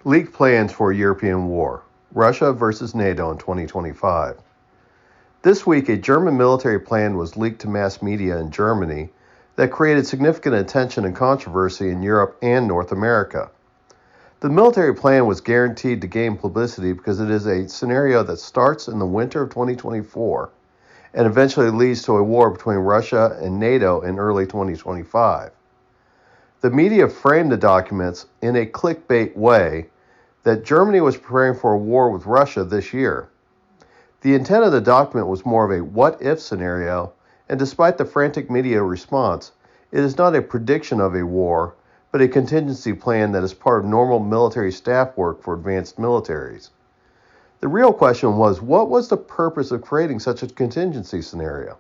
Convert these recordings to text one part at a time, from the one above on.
Leaked plans for a European war. Russia versus NATO in 2025. This week, a German military plan was leaked to mass media in Germany that created significant attention and controversy in Europe and North America. The military plan was guaranteed to gain publicity because it is a scenario that starts in the winter of 2024 and eventually leads to a war between Russia and NATO in early 2025. The media framed the documents in a clickbait way that Germany was preparing for a war with Russia this year. The intent of the document was more of a what-if scenario, and despite the frantic media response, it is not a prediction of a war, but a contingency plan that is part of normal military staff work for advanced militaries. The real question was, what was the purpose of creating such a contingency scenario?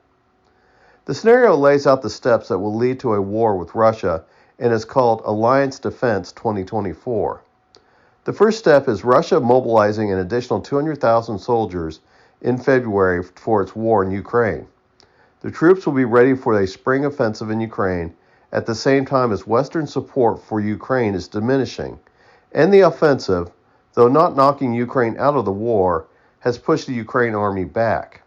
The scenario lays out the steps that will lead to a war with Russia and is called Alliance Defense 2024. The first step is Russia mobilizing an additional 200,000 soldiers in February for its war in Ukraine. The troops will be ready for a spring offensive in Ukraine at the same time as Western support for Ukraine is diminishing, and the offensive, though not knocking Ukraine out of the war, has pushed the Ukraine army back.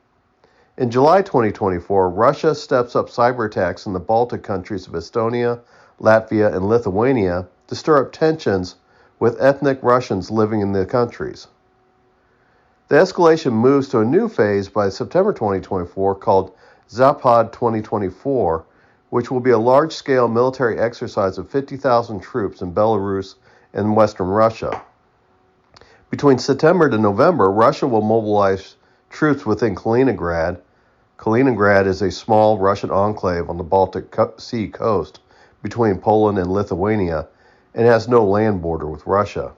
In July 2024, Russia steps up cyber attacks in the Baltic countries of Estonia, Latvia, and Lithuania to stir up tensions with ethnic Russians living in the countries. The escalation moves to a new phase by September 2024 called Zapad 2024, which will be a large-scale military exercise of 50,000 troops in Belarus and western Russia. Between September to November, Russia will mobilize troops within Kaliningrad. Kaliningrad is a small Russian enclave on the Baltic Sea coast between Poland and Lithuania and has no land border with Russia,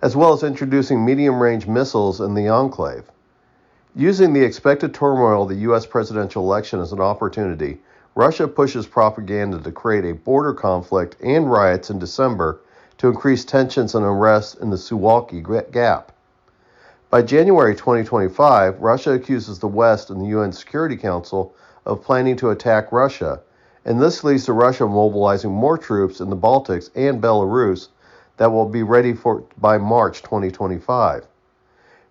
as well as introducing medium-range missiles in the enclave. Using the expected turmoil of the U.S. presidential election as an opportunity, Russia pushes propaganda to create a border conflict and riots in December to increase tensions and unrest in the Suwalki Gap. By January 2025, Russia accuses the West and the UN Security Council of planning to attack Russia, and this leads to Russia mobilizing more troops in the Baltics and Belarus that will be ready by March 2025.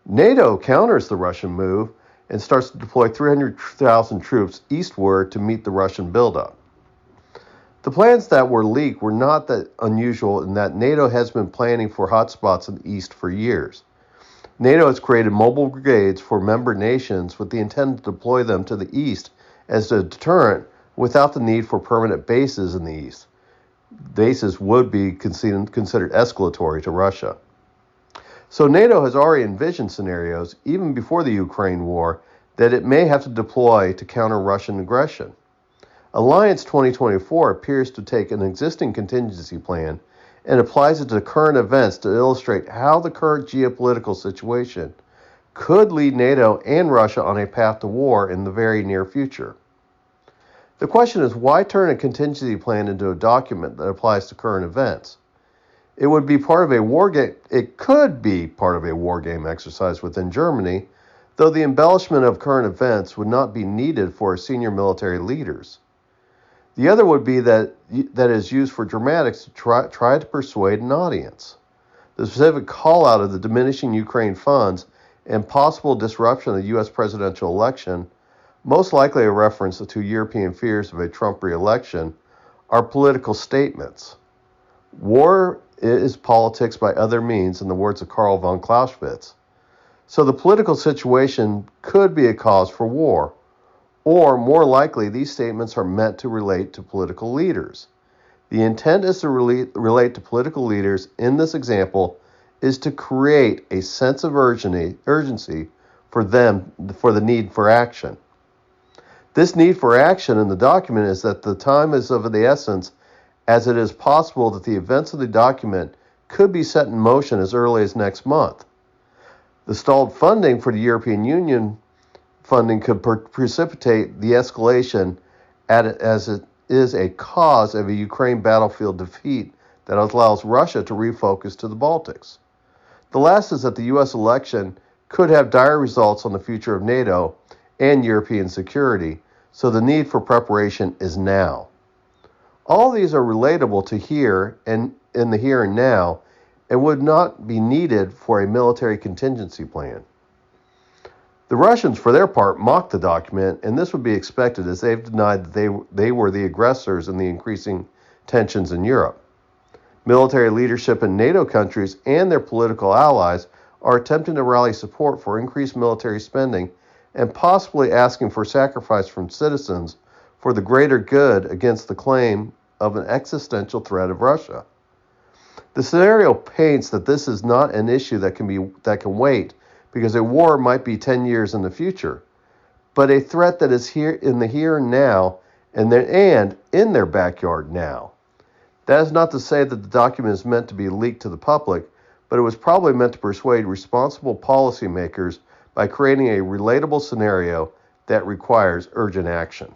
NATO counters the Russian move and starts to deploy 300,000 troops eastward to meet the Russian buildup. The plans that were leaked were not that unusual in that NATO has been planning for hotspots in the east for years. NATO has created mobile brigades for member nations with the intent to deploy them to the east as a deterrent without the need for permanent bases in the east. Bases would be considered escalatory to Russia. So NATO has already envisioned scenarios, even before the Ukraine war, that it may have to deploy to counter Russian aggression. Alliance 2024 appears to take an existing contingency plan and applies it to current events to illustrate how the current geopolitical situation could lead NATO and Russia on a path to war in the very near future. The question is, why turn a contingency plan into a document that applies to current events? It could be part of a war game exercise within Germany, though the embellishment of current events would not be needed for senior military leaders. The other would be that is used for dramatics to try to persuade an audience. The specific call out of the diminishing Ukraine funds and possible disruption of the U.S. presidential election, most likely a reference to European fears of a Trump re-election, are political statements. War is politics by other means, in the words of Karl von Clausewitz. So the political situation could be a cause for war, or more likely these statements are meant to relate to political leaders. The intent is to relate to political leaders in this example is to create a sense of urgency for them for the need for action. This need for action in the document is that the time is of the essence, as it is possible that the events of the document could be set in motion as early as next month. The stalled funding for the European Union funding could precipitate the escalation as it is a cause of a Ukraine battlefield defeat that allows Russia to refocus to the Baltics. The last is that the U.S. election could have dire results on the future of NATO and European security, so the need for preparation is now. All these are relatable to here and in the here and now, and would not be needed for a military contingency plan. The Russians, for their part, mocked the document, and this would be expected as they've denied that they were the aggressors in the increasing tensions in Europe. Military leadership in NATO countries and their political allies are attempting to rally support for increased military spending and possibly asking for sacrifice from citizens for the greater good against the claim of an existential threat of Russia. The scenario paints that this is not an issue that can wait because a war might be 10 years in the future, but a threat that is here in the here and now and in their backyard now. That is not to say that the document is meant to be leaked to the public, but it was probably meant to persuade responsible policymakers by creating a relatable scenario that requires urgent action.